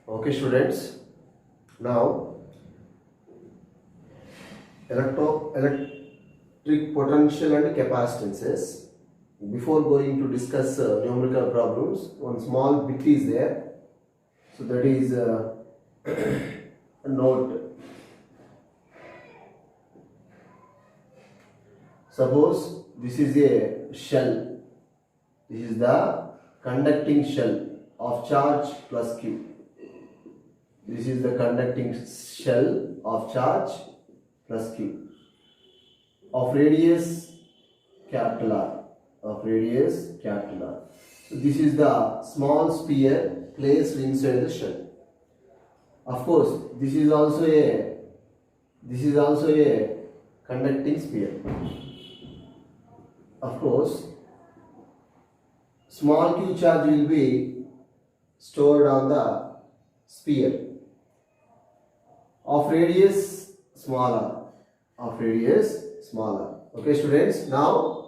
Okay, students. Now, electric potential and capacitances. Before going to discuss numerical problems, one small bit is there. So that is a note. Suppose this is a shell. This is the conducting shell of charge plus Q. This is the conducting shell of charge plus Q of radius capital R. Of radius capital R. So this is the small sphere placed inside the shell. Of course, this is also a conducting sphere. Of course, small q charge will be stored on the sphere of radius smaller. Okay, students. Now,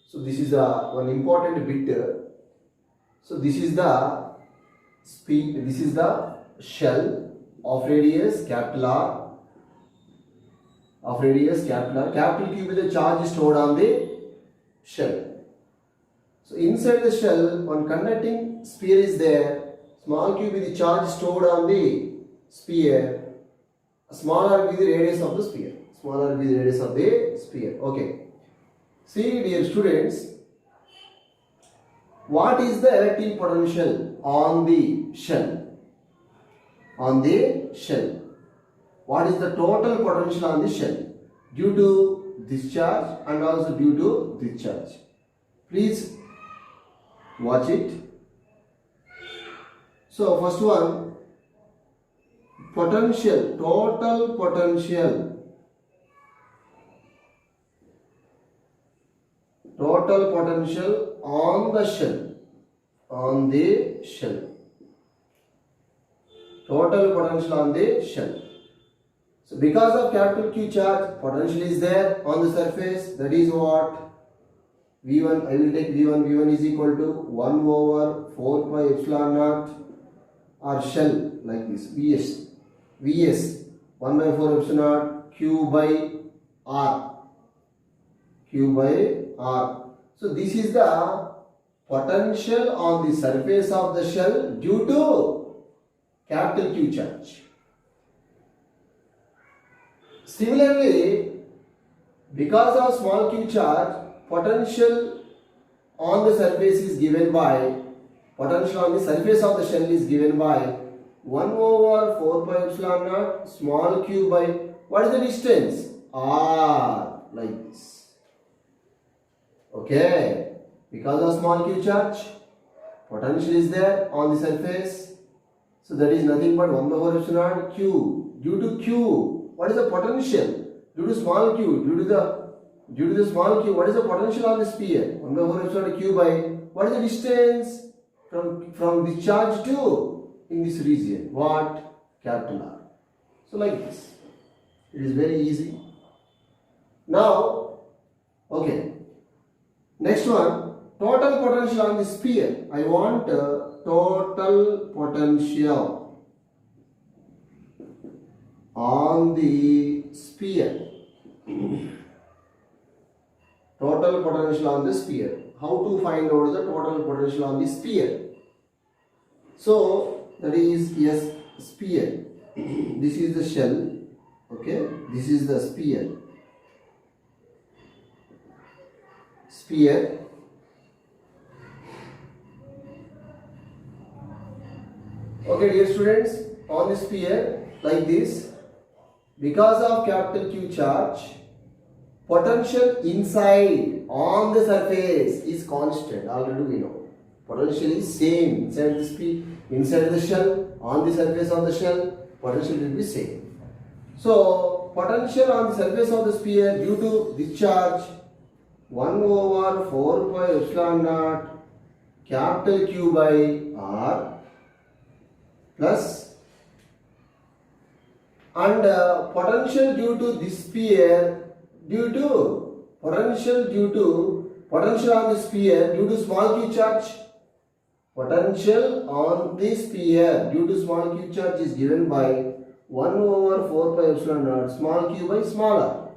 so this is one important bit. So this is the shell of radius capital R. Capital Q with the charge stored on the shell. So inside the shell, one conducting sphere is there. Small q with the charge stored on the sphere. Small r with the radius of the sphere. Okay. See, dear students, what is the electric potential on the shell? What is the total potential on the shell due to discharge and also due to discharge? Please watch it. So first one, potential, total potential on the shell, total potential on the shell. So because of capital Q charge, potential is there on the surface. That is what? V1, I will take V1. V1 is equal to 1 over 4 pi epsilon naught or shell like this. Vs 1 by 4 epsilon naught Q by R. So this is the potential on the surface of the shell due to capital Q charge. Similarly, because of small q charge, potential on the surface of the shell is given by 1 over 4 pi epsilon naught small q by, what is the distance? R, like this. Okay, because of small q charge, potential is there on the surface. So that is nothing but 1 by 4 epsilon naught q. Due to q, what is the potential? Due to small q, due to the small q, what is the potential on the sphere? 1 by 4 epsilon naught q by, what is the distance from the charge to in this region? What? Capital R. So like this. It is very easy. Now, okay. Next one, total potential on the sphere. I want total potential on the sphere. Total potential on the sphere. How to find out the total potential on the sphere? So that is, yes, sphere. This is the shell. Okay, this is the sphere. Okay, dear students, on the sphere like this, because of capital Q charge, potential inside on the surface is constant. Already we know. Potential is same inside the shell, on the surface of the shell, potential will be same. So potential on the surface of the sphere due to discharge 1 over 4 pi epsilon naught capital Q by R plus, and potential due to this sphere potential on the sphere due to small q charge Potential on the sphere due to small q charge is given by 1 over 4 pi epsilon naught small q by smaller.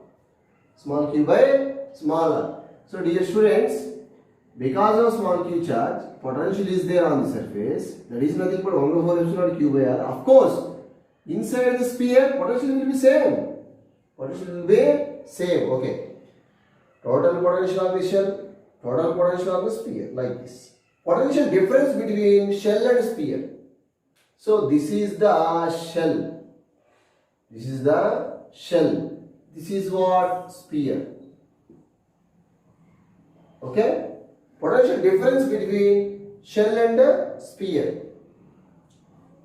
Small q by smaller. So dear students, because of small q charge, potential is there on the surface. That is nothing but 1 over 4 epsilon naught q by r. Of course, inside the sphere, potential will be same. Potential will be same. Okay. Total potential on the shell, total potential on the sphere, like this. Potential difference between shell and sphere. So this is the shell. This is the shell. This is what? Sphere. Okay? Potential difference between shell and sphere.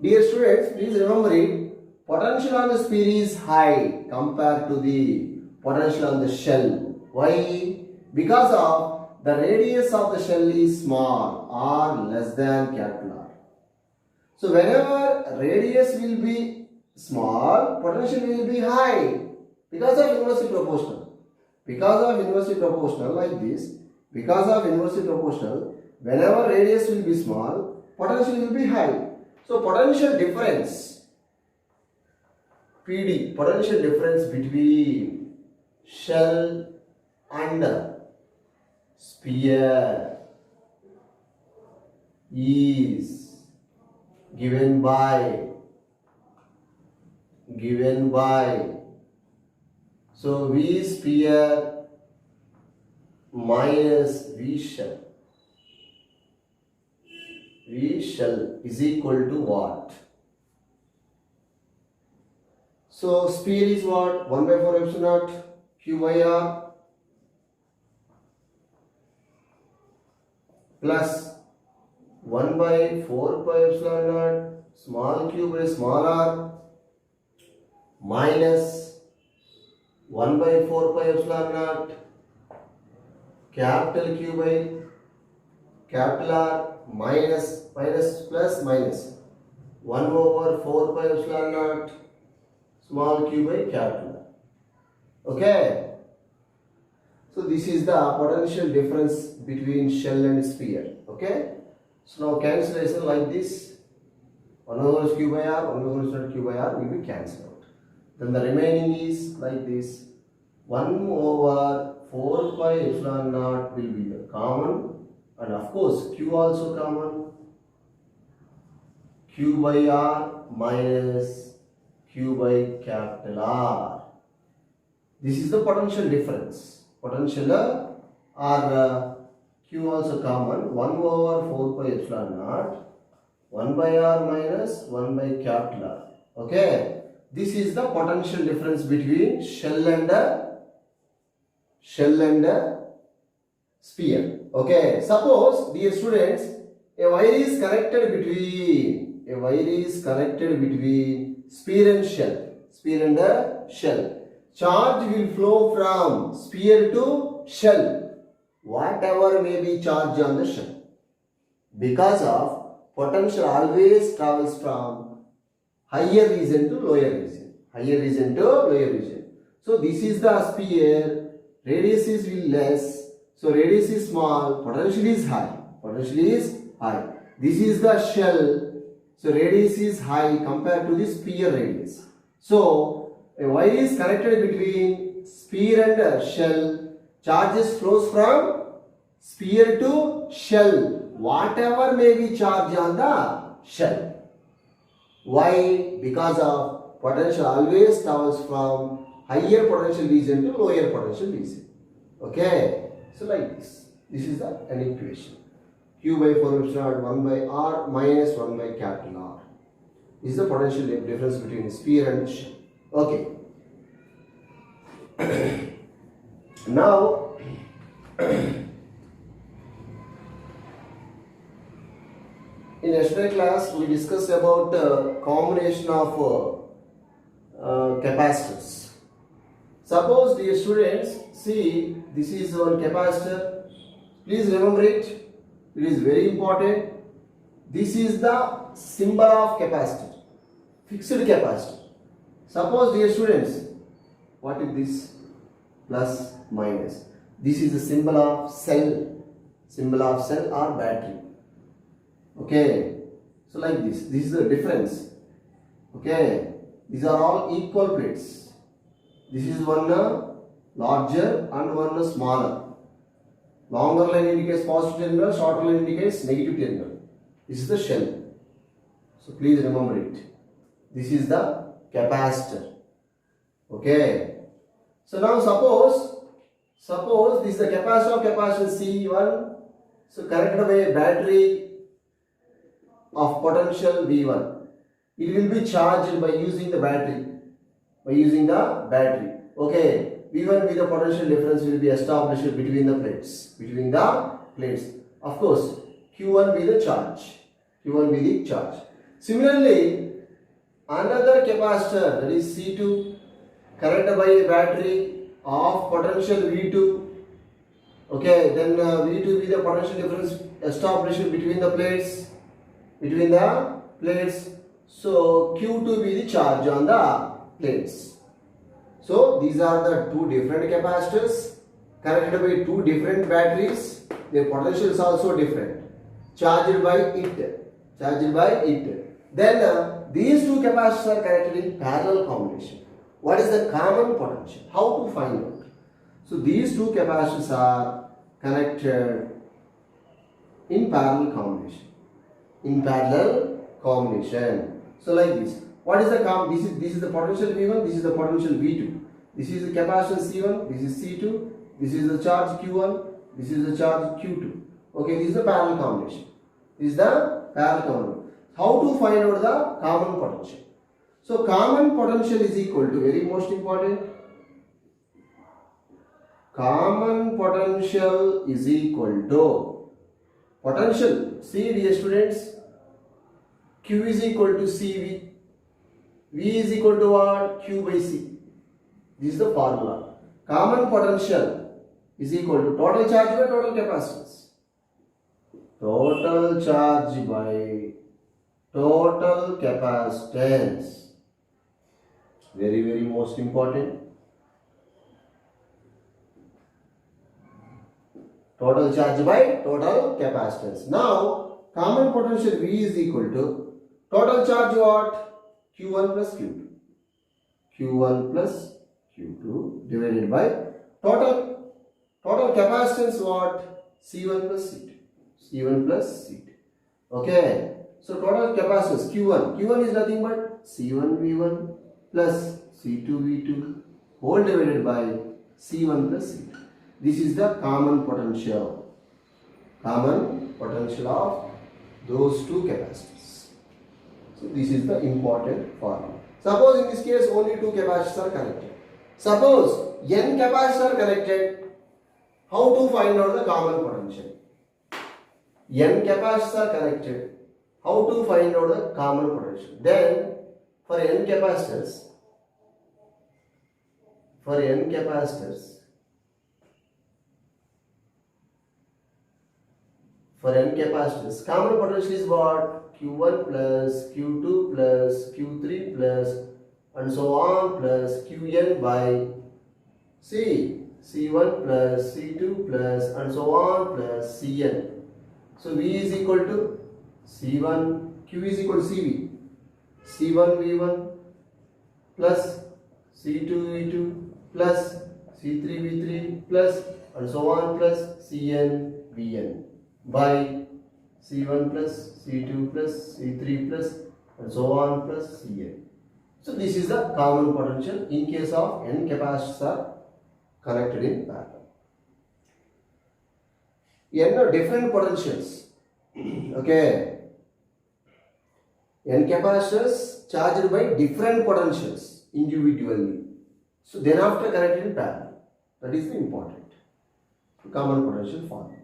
Dear students, please remember it. Potential on the sphere is high compared to the potential on the shell. Why? Because of the radius of the shell is small or less than capital R. So whenever radius will be small, potential will be high because of inversely proportional. Because of inversely proportional, like this, because of inversely proportional, whenever radius will be small, potential will be high. So potential difference, PD, potential difference between shell and sphere is given by so V sphere minus V shell. V shell is equal to what? So sphere is what? 1 by 4 epsilon naught q by r plus 1 by 4 pi epsilon naught small q by small r minus 1 by 4 pi epsilon naught capital Q by capital R minus plus minus 1 over 4 pi epsilon naught small q by capital R. Okay. So this is the potential difference between shell and sphere. Okay. So now cancellation like this. 1 over q by r, 1 over q by r will be cancelled out. Then the remaining is like this. 1 over 4 pi epsilon naught will be the common, and of course q also common. Q by r minus q by capital R. This is the potential difference. Potential or q also common. 1 over 4 pi epsilon naught 1 by r minus 1 by capital R. Okay. This is the potential difference between shell and sphere. Okay. Suppose, dear students, a wire is connected between sphere and shell. Charge will flow from sphere to shell, whatever may be charge on the shell. Because of potential always travels from higher region to lower region. So this is the sphere, radius is less, so radius is small, potential is high. This is the shell, so radius is high compared to the sphere radius. So a wire is connected between sphere and shell. Charges flows from sphere to shell, whatever may be charge on the shell. Why? Because of potential always travels from higher potential region to lower potential region. Okay. So like this. This is an equation. Q by 4 epsilon 1 by r minus 1 by capital R. This is the potential difference between sphere and shell. Okay. Now, in yesterday class we discussed about combination of capacitors. Suppose, dear students, see, this is one capacitor. Please remember it. It is very important. This is the symbol of capacitor, fixed capacitor. Suppose, dear students, what is this? Plus, minus. This is the symbol of cell or battery. Okay, so like this is the difference. Okay, these are all equal plates. This is one larger and one smaller. Longer line indicates positive terminal, shorter line indicates negative terminal. This is the shell. So please remember it. This is the capacitor. Okay. So now suppose this is the capacitor of capacitance C1. So connected by a battery of potential V1. It will be charged by using the battery. Okay. V1 with the potential difference will be established between the plates. Of course, Q1 with the charge. Similarly, another capacitor, that is C2, connected by a battery of potential V2. Okay, then V2 with the potential difference established between the plates. So Q2 with the charge on the plates. So these are the two different capacitors connected by two different batteries. Their potential is also different. Charged by it. Then these two capacitors are connected in parallel combination. What is the common potential? How to find out? So these two capacitors are connected in parallel combination. So like this. What is the this is the potential V1, this is the potential V2. This is the capacitance C1, this is C2, this is the charge Q1, this is the charge Q2. Okay, this is the parallel combination. How to find out the common potential? So common potential is equal to, very most important, common potential is equal to potential. See, dear students, Q is equal to CV. V is equal to what? Q by C. This is the formula. Common potential is equal to total charge by total capacitance. Total charge by total capacitance. Very most important. Total charge by total capacitance. Now, common potential V is equal to total charge what? Q1 plus Q2. Q1 plus Q2 divided by total capacitance what? C1 plus C2. Okay. So total capacitance Q1 is nothing but C1 V1 plus C2 V2 whole divided by C1 plus C2. This is the common potential of those two capacitors. So this is the important formula. Suppose in this case only two capacitors are connected. Suppose n capacitors are connected. How to find out the common potential? N capacitors are connected. How to find out the common potential? Then for n capacitors, common potential is what? Q1 plus Q2 plus Q3 plus and so on plus Qn by C1 plus C2 plus and so on plus Cn. So V is equal to C1, Q is equal to CV. C1 V1 plus C2 V2 plus C3 V3 plus and so on plus Cn Vn by C1 plus C2 plus C3 plus and so on plus Cn. So this is the common potential in case of n capacitors are connected in parallel. N are different potentials. Okay. N capacitors charged by different potentials individually. So then after connected in parallel. That is the important common potential formula.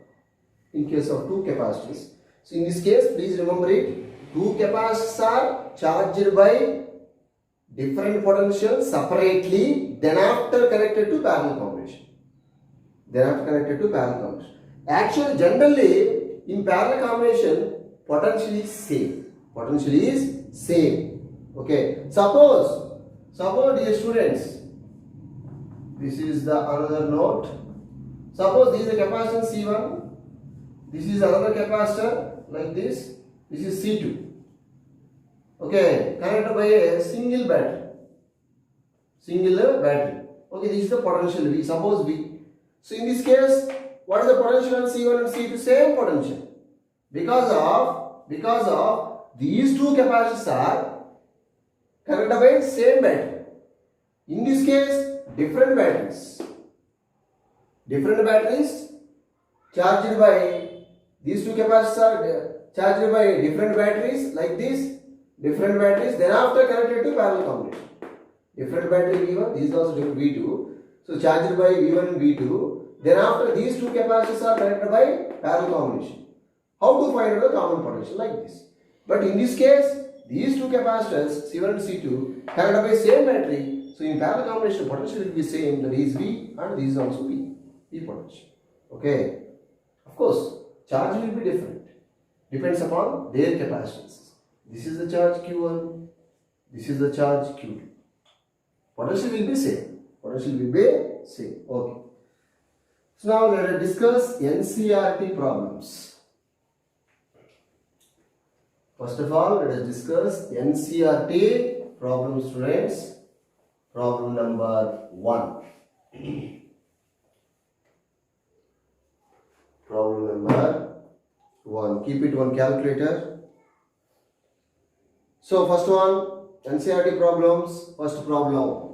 In case of two capacitors. So in this case, please remember it. Two capacitors are charged by different potentials separately, then after connected to parallel combination. Actually, generally, in parallel combination, potential is same. Okay. Suppose dear students, this is the another note. Suppose this is the capacitance C1. This is another capacitor like this. This is C2. Okay, connected by a single battery. Okay, this is the potential V. Suppose V. So in this case, what is the potential on C1 and C2? Same potential. Because of these two capacitors are connected by same battery. In this case, different batteries charged by these two capacitors are charged by different batteries like this. Different batteries, then after connected to parallel combination. Different battery V1, this is also different V2. So charged by V1 and V2. Then after these two capacitors are connected by parallel combination. How to find out the common potential like this? But in this case, these two capacitors C1 and C2 connected by same battery. So in parallel combination, potential will be same. That is V and this is also V potential. Okay. Of course, charge will be different. Depends upon their capacitances. This is the charge Q1. This is the charge Q2. Potential will be same. Okay. So now let us discuss NCERT problems. First of all, let us discuss NCERT problems, students. Problem number 1. Problem number 1. Keep it one calculator. So first one, NCERT problems. First problem.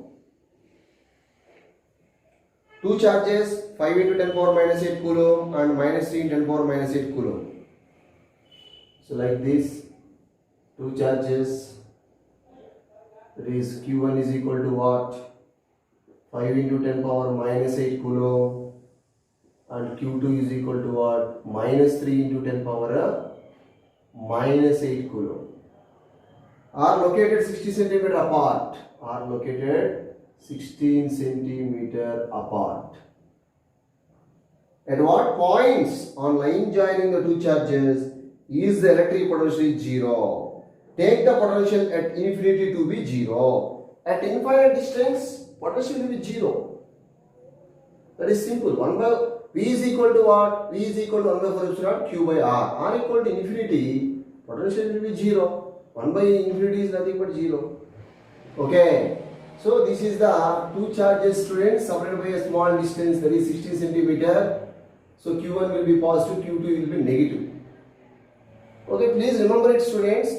2 charges, 5 into 10 power minus 8 coulomb and minus 3 into 10 power minus 8 coulomb. So like this, 2 charges, that is Q1 is equal to what? 5 into 10 power minus 8 coulomb, and Q2 is equal to what? Minus 3 into 10 power minus 8 coulomb. Are located 60 centimeter apart. Are located 16 centimeter apart. At what points on line joining the two charges is the electric potential 0? Take the potential at infinity to be 0. At infinite distance, potential will be 0. That is simple. 1 by V is equal to what? V is equal to 1 by 4 epsilon Q by R. R equal to infinity, potential will be 0. 1 by infinity is nothing but 0. Okay. So this is the two charges, students, separated by a small distance, that is 60 centimeter. So Q1 will be positive, Q2 will be negative. Okay, please remember it, students.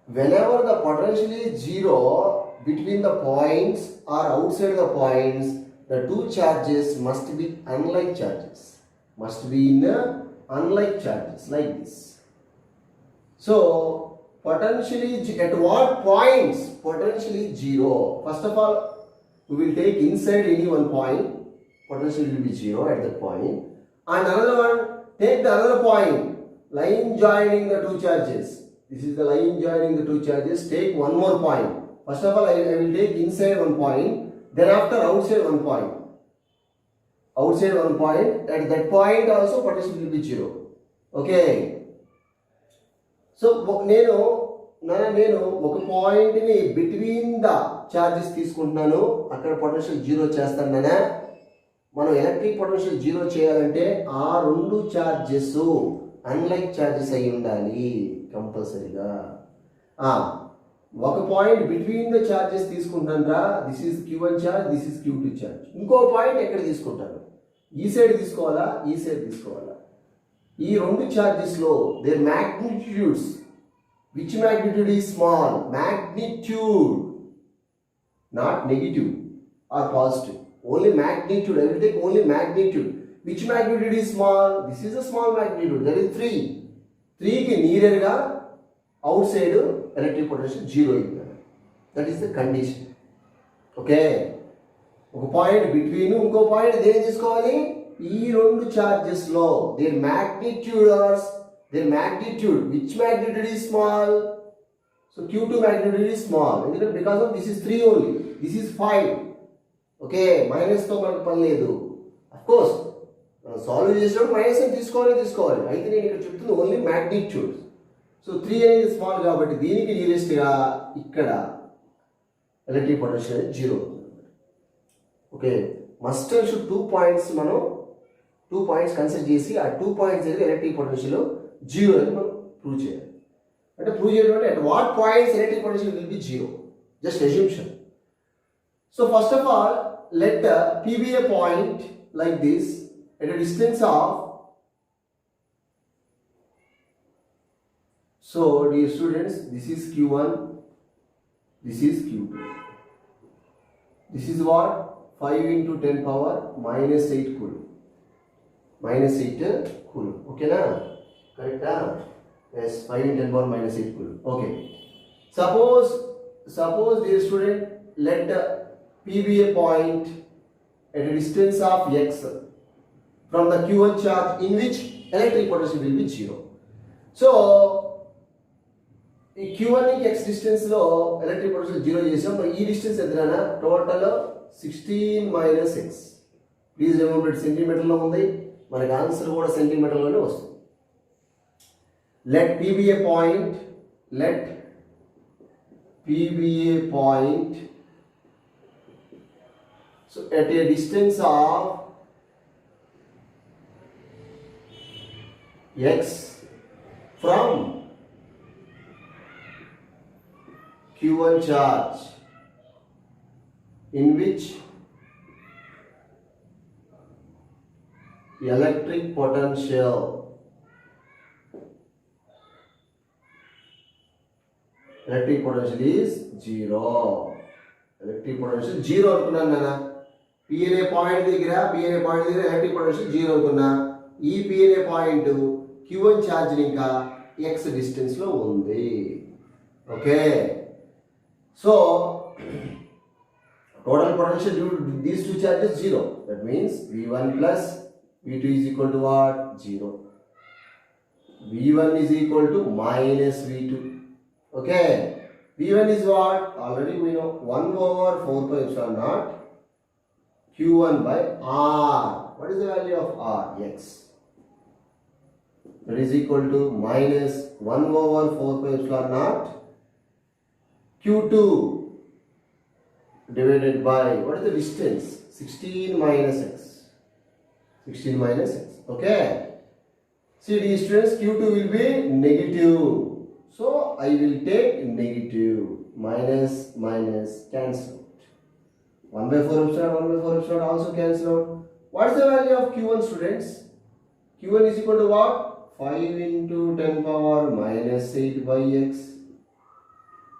Whenever the potential is 0 between the points or outside the points, the two charges must be unlike charges. Must be in unlike charges like this. So, potentially at what points? Potentially 0. First of all, we will take inside any one point. Potential will be 0 at that point. And another one, take the another point. Line joining the two charges. This is the line joining the two charges. Take one more point. First of all, I will take inside one point. Then after outside one point. Outside one point. At that point also potential will be 0. Okay. So నేను ఒక పాయింట్ని between the charges తీసుకుంటున్నాను. అక్కడ potential 0 చేస్తాను. మనం electric potential 0 చేయాలంటే ఆ రెండు చార్జెస్ అన్లైక్ చార్జెస్ అయి ఉండాలి కంపల్సరీగా. ఒక పాయింట్ బిట్వీన్ ద చార్జెస్ తీసుకుంటాను రా. This is Q1 charge, this is Q2 charge. ఇంకో పాయింట్ ఎక్కడ తీసుకుంటాను? ఈ సైడ్ తీసుకోవాలా, ఈ సైడ్ తీసుకోవాలా? ఈ రెండు చార్జెస్లో their magnitudes, which magnitude is small? Magnitude, not negative or positive, only magnitude. I will take only magnitude. Which magnitude is small? This is a small magnitude, that is 3. 3కి నియర్గా outside electric potential 0 అయింది. That is the condition. Okay, ఒక point between ఇంకో point దేని తీసుకోవాలి? ఈ రెండు charges లో their magnitude which magnitude is small? So Q2 magnitude is small. ఎందుకంటే because of this is 3 only, this is 5. Okay, minus తో మనకు పని లేదు. అఫ్ కోర్స్ మనం సాల్వ్ చేసినప్పుడు మైనస్ అని తీసుకోవాలి. అయితే నేను ఇక్కడ చెప్తుంది ఓన్లీ మ్యాగ్నిట్యూడ్. సో 3 అనేది స్మాల్ కాబట్టి దీనికి నియరెస్ట్ గా ఇక్కడ electric potential 0. Okay, must and should 2 points మనం 2 పాయింట్స్ కన్సిడర్ చేసి ఆ 2 పాయింట్స్ దగ్గర ఎలక్ట్రిక్ పొటెన్షియల్ 0 అని మనం ప్రూవ్ చేయాలి. అంటే ప్రూవ్ చేయడం అంటే at what points electric potential will be zero. Just assumption. So first of all, let P be a point like this at a distance of. So dear students, this is Q1, this is Q2. This is what? 5 into 10 power minus 8 coulomb. Minus 8 coulomb. Okay na? Correct na? Yes, 5 into 10 power minus 8 coulomb. Okay. Suppose dear student, let P be a point at a distance of x from the Q1 charge in which electric potential will be 0. So ఈ Q1 కి x distance లో electric potential 0 చేసాం. మరి ఈ distance ఎంతనా? Total 16 minus x. Please remember centimetre లో ఉంది, మనకి ఆన్సర్ కూడా సెంటీమీటర్ లోనే వస్తుంది. Let P be a point, let P be a point, so at a distance of x from Q1 charge in which electric potential is 0. Electric potential 0 అనుకున్నాను నాన్న. P అనే point దగ్గర ఎలక్ట్రిక్ పొటెన్షియల్ 0 అనుకున్నా. ఈ P అనే point Q1 charge ఇంకా x distance లో ఉంది. Okay. So total potential due to these two charges 0. That means V1 plus V2 is equal to what? 0. V1 is equal to minus V2. Okay. V1 is what? Already we know 1 over 4 pi epsilon naught Q1 by R. What is the value of R? X. That is equal to minus 1 over 4 pi epsilon naught Q2 divided by, what is the distance? 16 minus x. 16 minus x. Okay. See the distance Q2 will be negative. So I will take negative. Minus cancel out. 1 by 4 epsilon also cancel out. What is the value of Q1, students? Q1 is equal to what? 5 into 10 power minus 8 by x.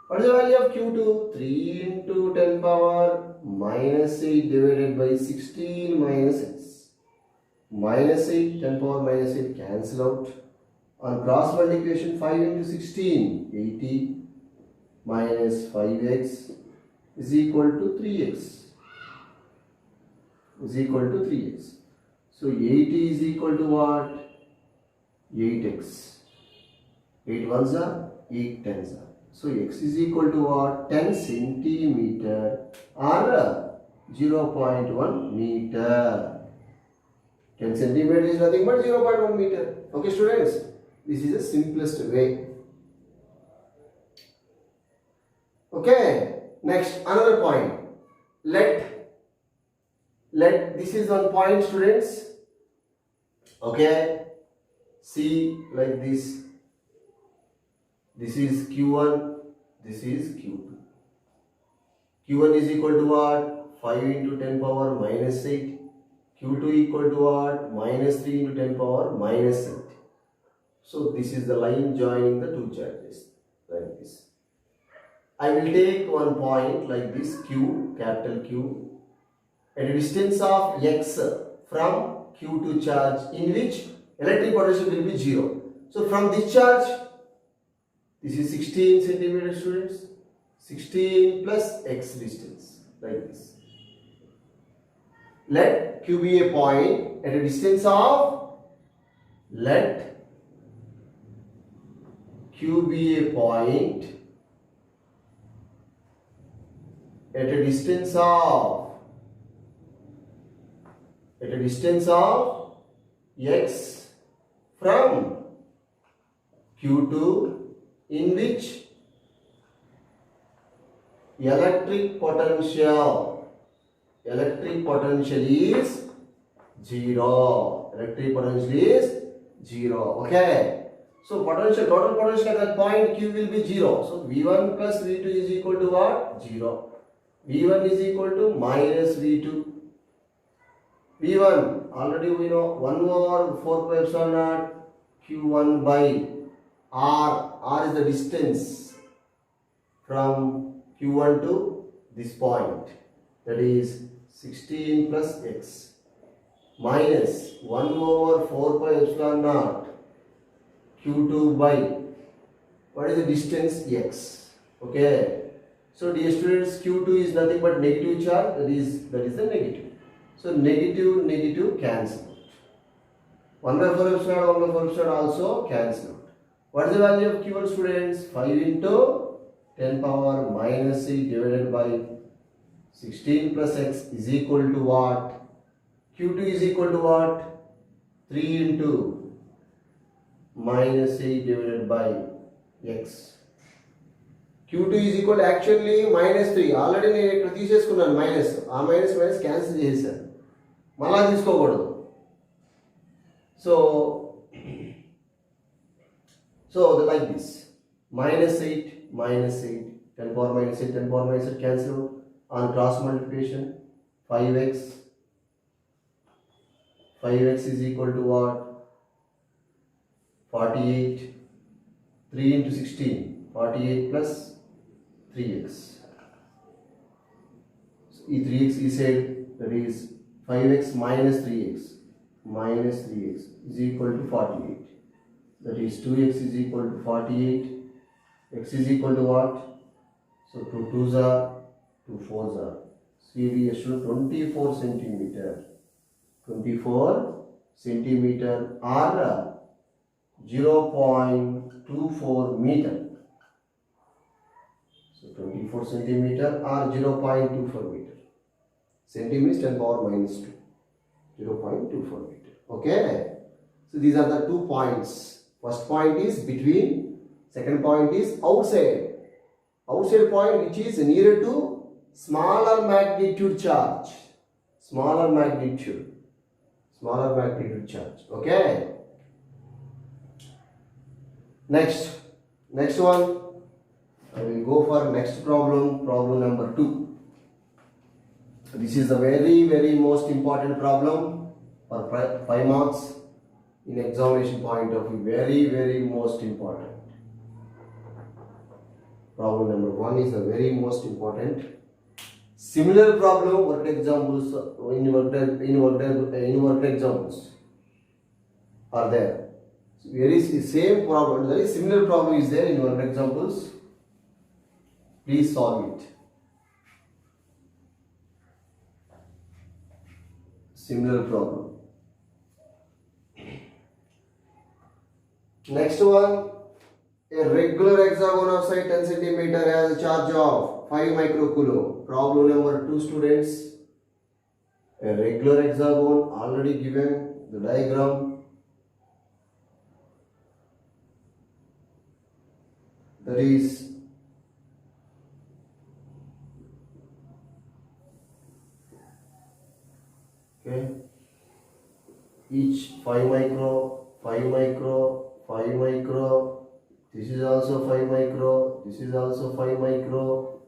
What is the value of Q2? 3 into 10 power minus 8 divided by 16 minus x. Minus 8, 10 power minus 8 cancel out. On cross multiplication, 5 into 16, 80 minus 5x is equal to 3x. Is equal to 3x. So 80 is equal to what? 8x. 8 ones are, 8 tens are. So x is equal to what? 10 centimeter or 0.1 meter. 10 centimeter is nothing but 0.1 meter. Okay, students? This is the simplest way. Okay. Next, another point. Let this is one point, students. Okay. See like this. This is Q1, this is Q2. Q1 is equal to what? 5 into 10 power minus 8. Q2 equal to what? Minus 3 into 10 power minus 8. So this is the line joining the two charges like this. I will take one point like this Q, capital Q, at a distance of x from Q2 charge in which electric potential will be 0. So from this charge, this is 16 centimeter, students. 16 plus x distance like this. Let Q be a point at a distance of, let Q be a point at a distance of x from Q2 in which electric potential is 0. Electric potential is 0. Okay. So potential, total potential at that point Q will be 0. So V1 plus V2 is equal to what? 0. V1 is equal to minus V2. V1 already we know 1 over 4 pi epsilon naught Q1 by R. R is the distance from Q1 to this point, that is 16 plus X, minus 1 over 4 pi epsilon naught Q2 by, what is the distance? X. Okay. So dear students, Q2 is nothing but negative charge, that is the negative. So negative cancel out. 1 by 4 epsilon naught, 1 by 4 epsilon also cancel out. What is the value of Q1, students? 5 into 10 power minus 8 divided by 16 plus X is equal to what? Q2 is equal to what? 3 into minus 8 divided by X. Q2 is equal to actually minus 3. Already నేను ఇక్కడ తీసేసుకున్నాను minus. ఆ minus cancel చేశాను. మళ్ళా తీసుకోకూడదు. So like this. Minus 8, minus 8. 10 power minus 8, 10 power minus 8 cancel out. On cross multiplication, 5x. 5x is equal to what? 48. 3 into 16. 48 plus 3x. So, 3x is said, that is 5x minus 3x. Minus 3x is equal to 48. That is 2x is equal to 48. X is equal to what? So 2 2s are, 2 4s are. CDS 24 centimeter. 24 centimeter or 0.24 meter. So 24 centimeter or 0.24 meter. Centimeter is 10 power minus 2. 0.24 meter. Okay. So these are the 2 points. First point is between. Second point is outside. Outside point which is nearer to smaller magnitude charge. Smaller magnitude charge. Okay. Next one. I will go for next problem number 2. This is the very most important problem for 5 marks in examination point of view. Very most important. Problem number 1 is the very most important. Similar problem, worked examples in worked examples are there. So very same problem, very similar problem is there in worked examples. Please solve it. Similar problem. Next one, a regular hexagon of size 10 cm has a charge of 5 microcoulomb. Problem number 2, students. A regular hexagon, already given the diagram. That is okay, each 5 micro, 5 micro, 5 micro, this is also 5 micro, this is also 5 micro,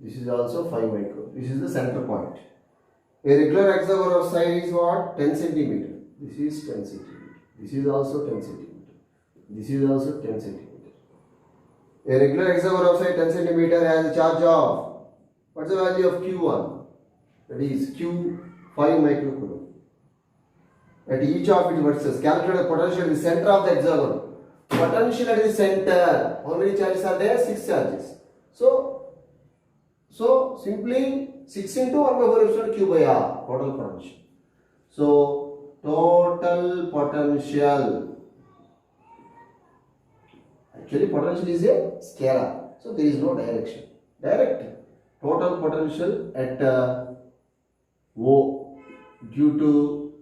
this is also 5 micro. This is the center point. A regular hexagon of size is what? 10 centimeter. This is 10 centimeter. This is also 10 centimeter. This is also 10 centimeter. A regular hexagon of size 10 centimeter has a charge of, what's the value of Q1? That is Q 5 microcoulomb. At each of its vertices, calculate the potential at the center of the hexagon. Potential at the center. How many charges are there? 6 charges. So simply 6 into 1 by 4 epsilon Q by R. Total potential. So total potential. Actually potential is a scalar. So there is no direction. Direct. Total potential at O due to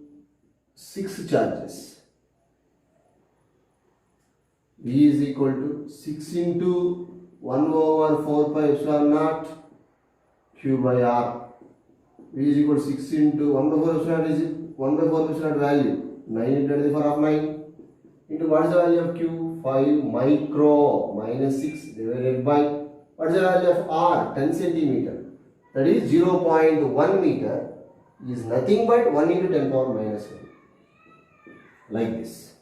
6 charges. V is equal to 6 into 1 over 4 pi epsilon naught Q by R. V is equal to 6 into 1 by 4 epsilon naught is 1 by 4 epsilon naught value 9 into 10 to the power of 9 into what is the value of Q? 0.5 micro minus 6 divided by, what is the value of r? 10 centimeter. That is 0.1 meter is nothing but 1 into 10 power minus 1. Like this.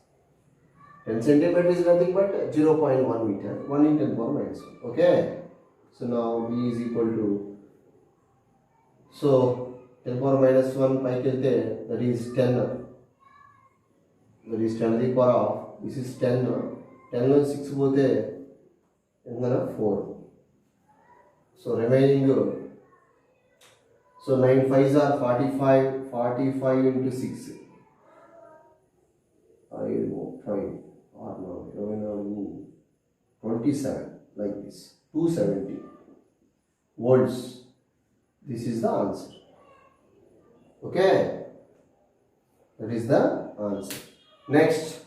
10 centimeter is nothing but 0.1 meter, 1 into 10 power minus 1. Okay. So now b is equal to, so 10 power minus 1 pi kelte, that is 10. That is 10 to the power of, this is 10. 10 lo 6 pote, 4. So remaining, so 9 5s are 45, 45 into 6. 5, or no, 27, like this, 270 volts. This is the answer. Okay, that is the answer. Next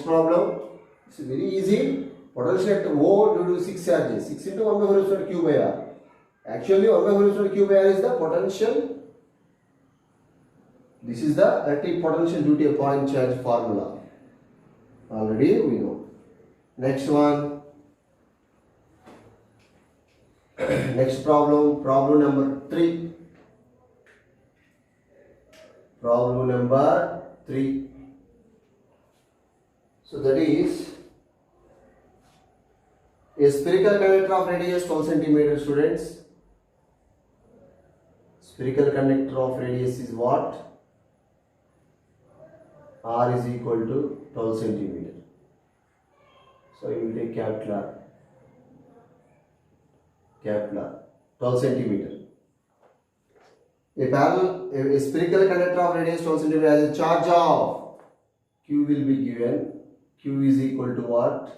problem. It's very easy. Potential at O due to 6 charges. 6 into 1 by 4 epsilon q by r. Actually, 1 by 4 epsilon q by r is the potential. This is the electric potential due to a point charge formula. Already we know. Next one. Next problem. Problem number 3. Problem number 3. So that is a spherical conductor of radius 12 centimeter, students. Spherical conductor of radius is what? R is equal to 12 centimeter. So you will take Kepler 12 centimeter. A spherical conductor of radius 12 centimeter has a charge of Q will be given. Q is equal to what?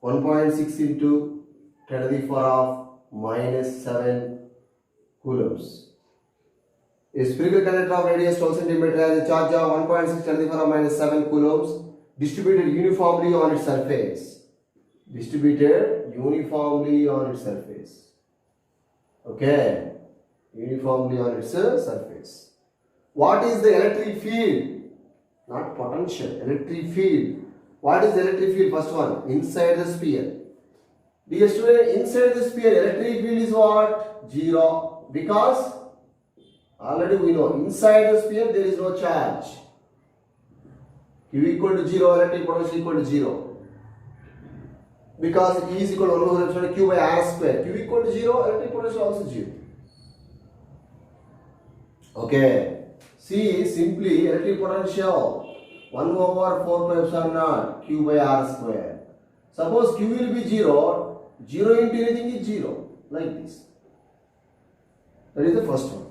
1.6 into 10 to the power of minus 7 coulombs. A spherical conductor of radius 12 centimeter has a charge of 1.6 10 to the power of minus 7 coulombs distributed uniformly on its surface. Distributed uniformly on its surface. Okay, uniformly on its surface. What is the electric field? Not potential, electric field. What is the electric field? First one, inside the sphere. Dear student, inside the sphere, electric field is what? 0. Because already we know, inside the sphere there is no charge. Q equal to 0, electric potential equal to 0. Because E is equal to 1 over Q by R square. Q equal to 0, electric potential also 0. Okay. See, simply electric potential 1 over 4 pi epsilon naught Q by R square. Suppose Q will be 0, 0 into anything is 0. Like this. That is the first one.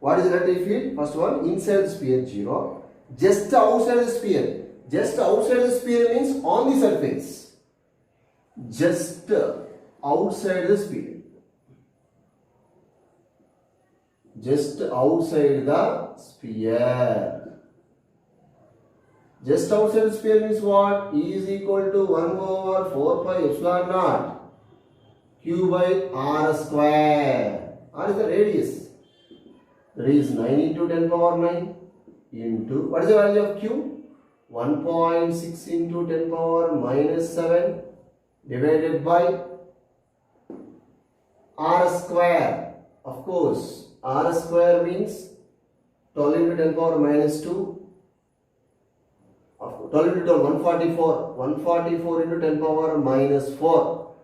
What is electric field? First one, inside the sphere 0. Just outside the sphere. Just outside the sphere means on the surface. Just outside the sphere. Just outside the sphere. Just outside the sphere means what? E is equal to 1 over 4 pi epsilon naught Q by R square. R is the radius. That is 9 into 10 power 9 into, what is the value of Q? 1.6 into 10 power minus 7 divided by R square. Of course, R square means 12 into 10 power minus 2. 12 into 12, 144. 144 into 10 power minus 4.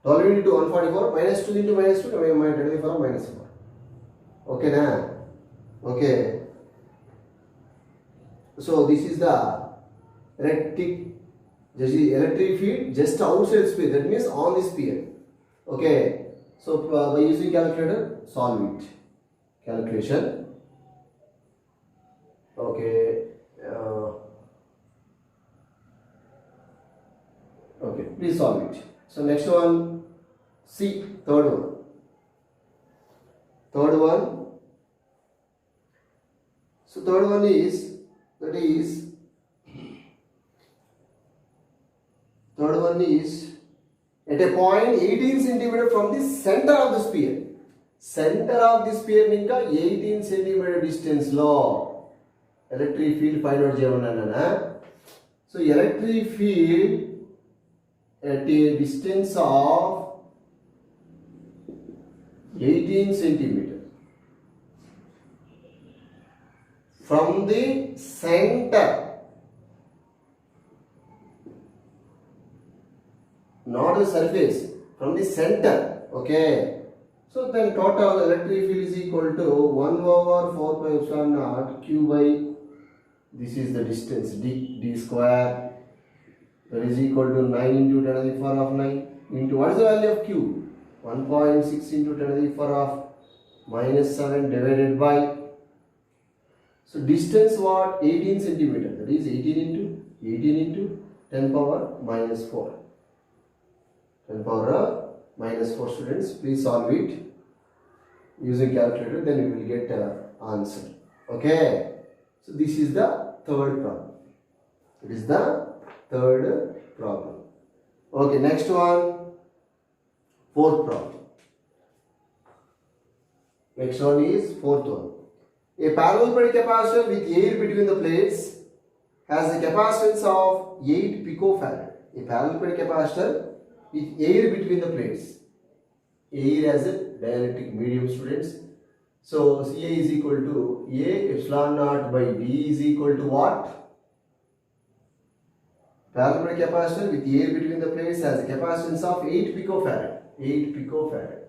12 into 144 minus 2 into minus 2, 10 to the power minus 4. Okay, na? Okay. So this is the electric field just outside sphere. That means on the sphere. Okay. So by using calculator, solve it. Calculation. Okay. Okay. Please solve it. So next one, C. Third one. Third one. So third one is, that is, third one is at a point 18 centimeter from the center of the sphere. Center of the sphere means 18 centimeter distance low. electric field find out చేయమన్నానా. So electric field at a distance of 18 centimeter from the center, not the surface, from the center. Okay, so then total electric field is equal to 1 over 4 pi epsilon naught q by, this is the distance d square, that is equal to 9 into 10 to the power of 9 into, what is the value of q? 1.6 into 10 to the power of minus 7 divided by, so distance what? 18 centimeter, that is 18 into 10 power minus 4. 10 power minus 4, students. Please solve it using calculator, then you will get answer. Okay. So this is the third problem. It is the third problem. Okay, next one. Fourth problem. Next one is fourth one. A parallel plate capacitor with air between the plates has a capacitance of 8 picofarad. A parallel plate capacitor with air between the plates. Air as a dielectric medium, students. So Ca is equal to A epsilon naught by D is equal to what? Parallel plate capacitor with air between the plates has a capacitance of 8 picofarad. 8 picofarad.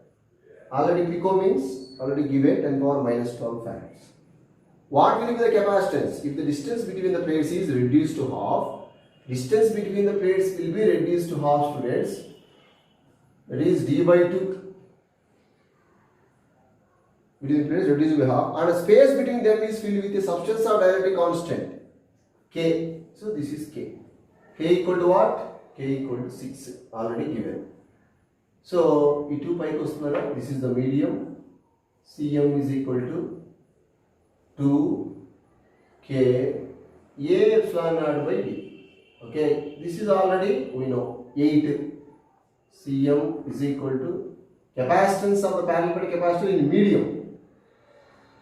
Already pico means already given 10 power minus 12 farads. What will be the capacitance if the distance between the plates is reduced to half? Distance between the plates will be reduced to half, students. That is d by 2. Between the plates reduced by half, and a space between them is filled with a substance of dielectric constant K. So this is K. K equal to what? K equal to 6. Already given. So E 2 pi kostunara. This is the medium. Cm is equal to 2 K A epsilon naught by D. Okay, this is already we know 8. Cm is equal to capacitance of the parallel plate capacitor in medium.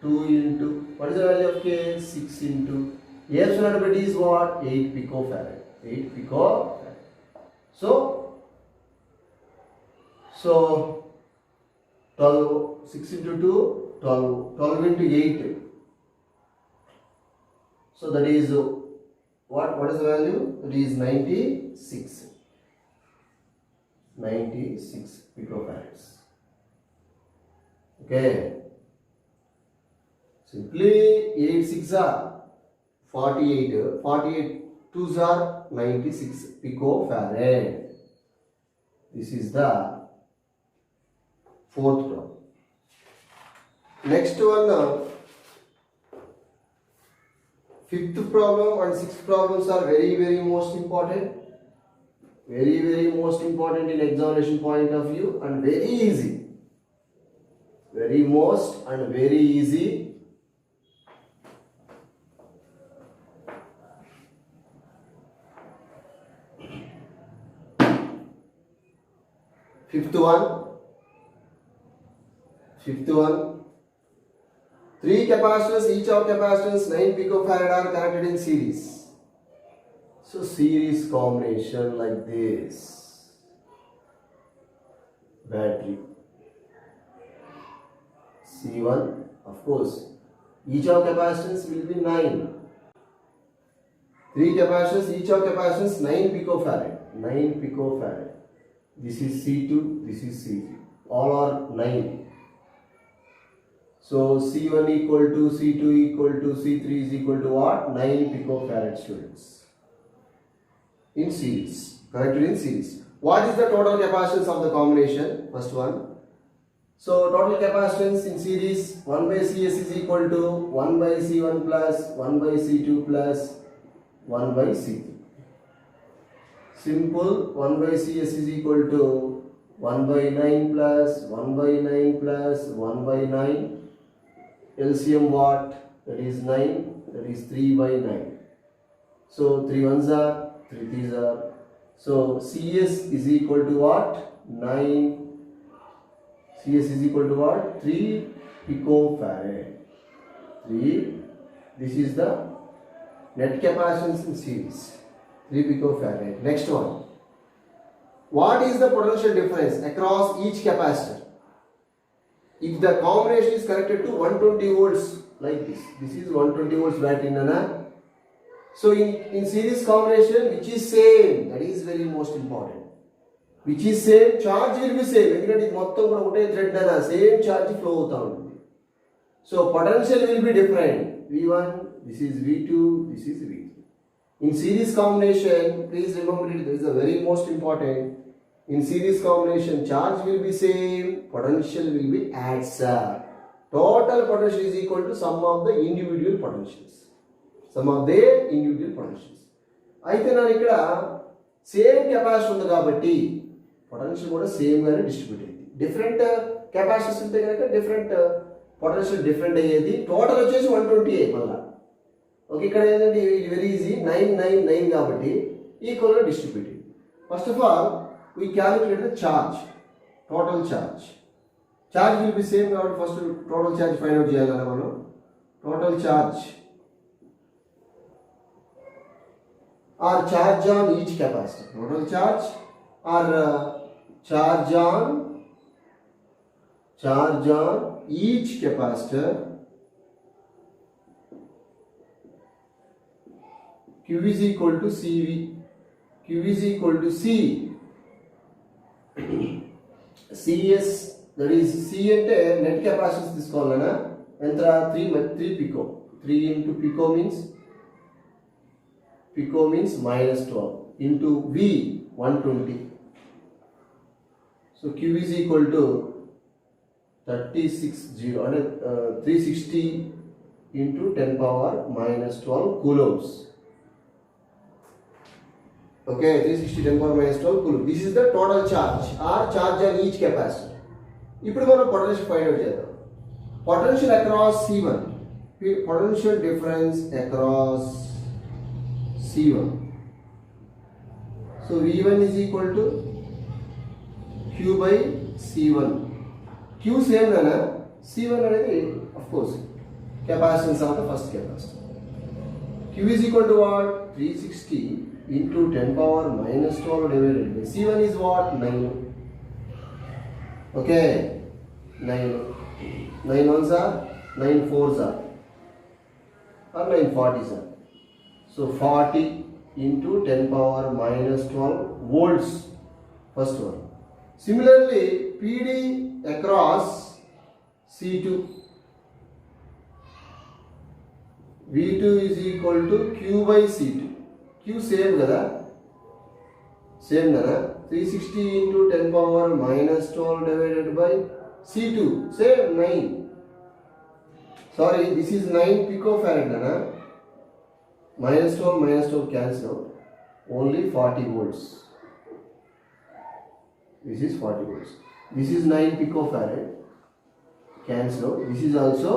2 into, what is the value of K? 6 into A epsilon naught by D is what? 8 picofarad. 8 picofarad. So 12, 6 into 2, 12, 12 into 8. So that is what is the value? That is 96. 96 picofarads. Okay. Simply 8 6 are 48. 48 2s are 96 picofarad. This is the fourth problem. Next one, fifth problem and sixth problems are very most important. Very most important in examination point of view, and very easy. Very most and very easy. Fifth one. 3 capacitors, each of capacitance 9 picofarad are connected in series. So series combination like this. Battery C1, of course, each of capacitance will be 9. 3 capacitors, each of capacitance 9 picofarad. 9 picofarad. This is C2, this is C3. All are 9. So C1 equal to C2 equal to C3 is equal to what? 9 picofarad, students. In series. Connected in series. What is the total capacitance of the combination? First one. So total capacitance in series 1 by Cs is equal to 1 by C1 plus 1 by C2 plus 1 by C3. Simple. 1 by Cs is equal to 1 by 9 plus 1 by 9 plus 1 by 9. LCM what? That is 9. That is 3 by 9. So 3 ones are, 3 threes are. So CS is equal to what? 9. CS is equal to what? 3 picofarad. 3. This is the Net capacitance in series 3 picofarad. Next one. What is the potential difference across each capacitor? If the combination is connected to 120 volts like this is 120 volts battery nana. So in series combination, which is same, that is very most important. Which is same, charge will be same. Because it మొత్తం కూడా ఒకటే thread nana, same charge flow అవుతా ఉంటుంది. So potential will be different. V1, this is V2, this is V3. In series combination, please remember it, this is the very most important. In series combination, charge will be same, potential will be adds up. Total potential is equal to sum of the individual potentials. Sum of the individual potentials. అయితే నేను ఇక్కడ same capacity ఉంది కాబట్టి potential కూడా same గానే distribute అయ్యింది. Different capacities ఉంటే కనుక డిఫరెంట్ పొటెన్షియల్ డిఫరెంట్ అయ్యేది. టోటల్ వచ్చేసి 120 మళ్ళా. ఓకే, ఇక్కడ ఏంటంటే ఇది వెరీ ఈజీ, 999 కాబట్టి ఈక్వల్గా distributed. First of all we calculate the charge, total charge. Charge will be same కాబట్టి first total charge find out చేయాలన్నా మనం. Total charge or charge on each capacitor. Total charge or charge on each capacitor. Q is equal to CV. Q is equal to C. CS, that is C అంటే net capacitance తీసుకోవాలన్నా ఎంత 3 pico. 3 into pico means minus 12 into V 120. So Q is equal to 360 అంటే 360 into 10 power minus 12 coulombs. Okay, 360 10 power minus 12 coulomb. This is the total charge or charge on each capacitor. ఇప్పుడు మనం potential find out చేద్దాం. Potential across C1, potential difference across C1. So V1 is equal to Q by C1. Q same కదా, C1 అనేది of course capacitance of the first capacitor. Q is equal to what? 360 into 10 power minus 12 divided by C1 is what? 9. Okay, 9 ones are 9 fours are or 9 40s are. So 40 into 10 power minus 12 volts, first one. Similarly, PD across C2. V2 is equal to Q by C2. Q same కదా, same కదా, 360 into 10 power minus 12 divided by C2, same 9. Sorry, this is 9 picofarad కదా, minus 12 cancel out, only 40 volts. This is 40 volts. This is 9 picofarad, cancel out. This is also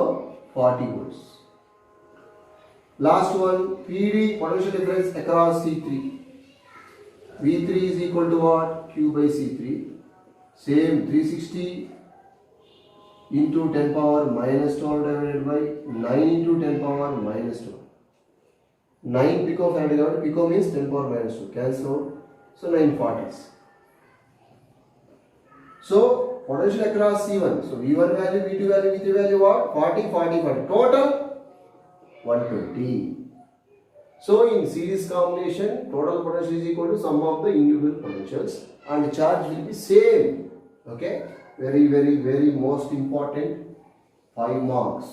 40 volts. Last one, PD, potential difference across C3. V3 is equal to what? Q by C3. Same 360 into 10 power minus 12 divided by 9 into 10 power minus 12. 9 picofarad కాబట్టి pico means 10 power minus 2. Cancel out. So 940s. So potential across C1. So V1 value, V2 value, V3 value what? 40, 40, 40. Total 120. So in series combination, total potential is equal to sum of the individual potentials and charge will be same. Okay, very most important, 5 marks.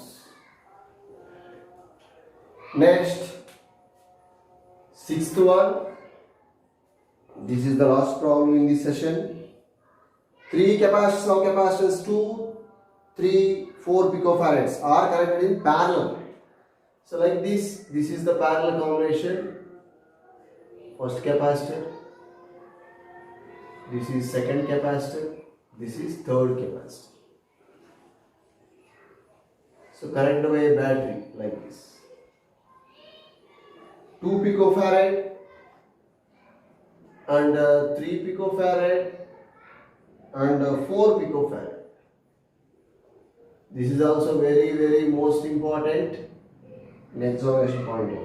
Next, sixth one. This is the last problem in this session. 3 capacitors of capacitance 2, 3, 4 picofarads are connected in parallel. So like this is the parallel combination. First capacitor, this is second capacitor, this is third capacitor. So connect away a battery like this. 2 picofarad and 3 picofarad and 4 picofarad. This is also very most important in examination point of view.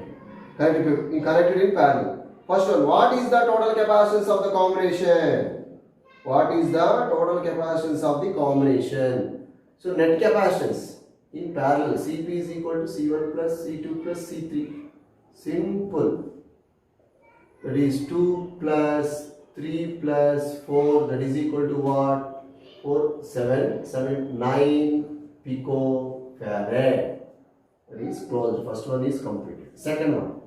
connected in parallel. First one, what is the total capacitance of the combination? What is the total capacitance of the combination? So net capacitance in parallel, Cp is equal to C1 plus C2 plus C3. Simple. That is 2 plus 3 plus 4, that is equal to what? 4, 7, 9 picofarad. That is closed. First one is completed. Second one,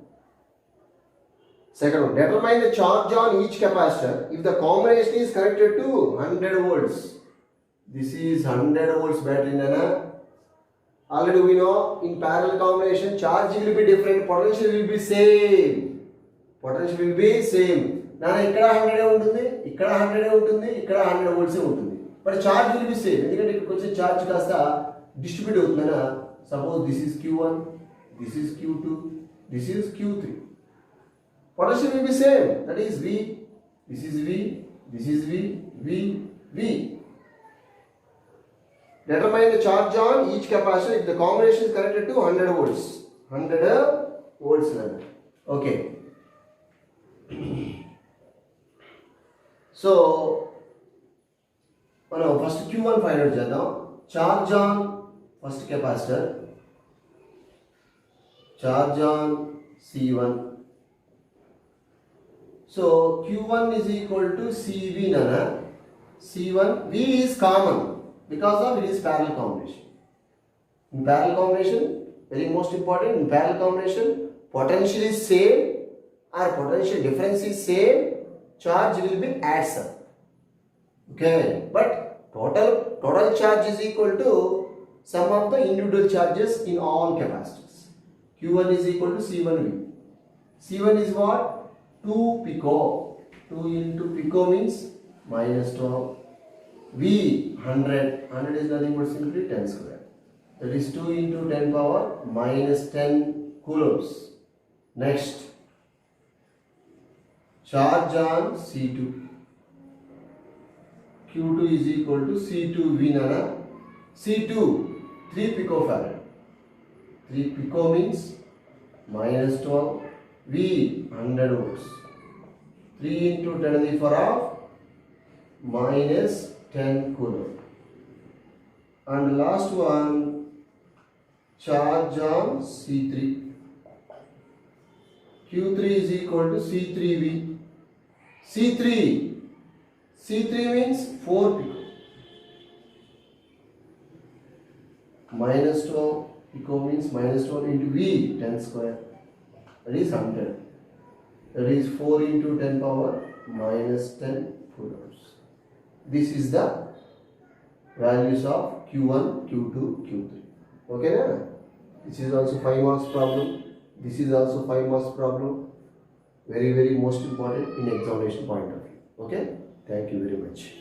determine the charge on each capacitor if the combination is connected to 100 volts. This is 100 volts battery, Nana. Already we know in parallel combination charge will be different, potential will be same. Potential will be same. Nana ikkada 100 ఉంటుంది, ఇక్కడ 100 ఉంటుంది, ఇక్కడ 100 volts ఉంటుంది. But charge will be same. ఎందుకంటే ఇక్కడికి వచ్చే charge కాస్త distribute అవుతుందనా. Suppose this is Q1, this is Q2, this is Q3. Potential will be same. That is V. This is V. This is V. V. V. Determine the charge on each capacitor if the combination is connected to 100 volts. 100 volts. Okay. So, first Q1 find out chedam. Charge on first capacitor. Charge on C1. So Q1 is equal to CV, Nana. C1, V is common because of it is parallel combination. In parallel combination, very most important, in parallel combination, potential is same or potential difference is same, charge will be adds up. Okay, but total charge is equal to sum of the individual charges in all capacitors. Q1 is equal to C1V. C1 is what? 2 pico. 2 into pico means minus 12. V 100. 100 is nothing but simply 10 square. That is 2 into 10 power minus 10 coulombs. Next, charge on C2. Q2 is equal to C2V, Nana. C2 3 picofarad. 3 pico means minus 12. V 100 volts. 3 into 10 to the power of minus 10 coulomb. And last one, charge on C3. Q3 is equal to C3V. C3 means 4 pico. Minus 12 pico means minus 12 into V 10 square. That is 100. That is 4 into 10 power minus 10 coulombs. This is the values of Q1, Q2, Q3. Okay, na? This is also 5 marks problem. This is also 5 marks problem. Very, very most important in examination point of view. Okay? Thank you very much.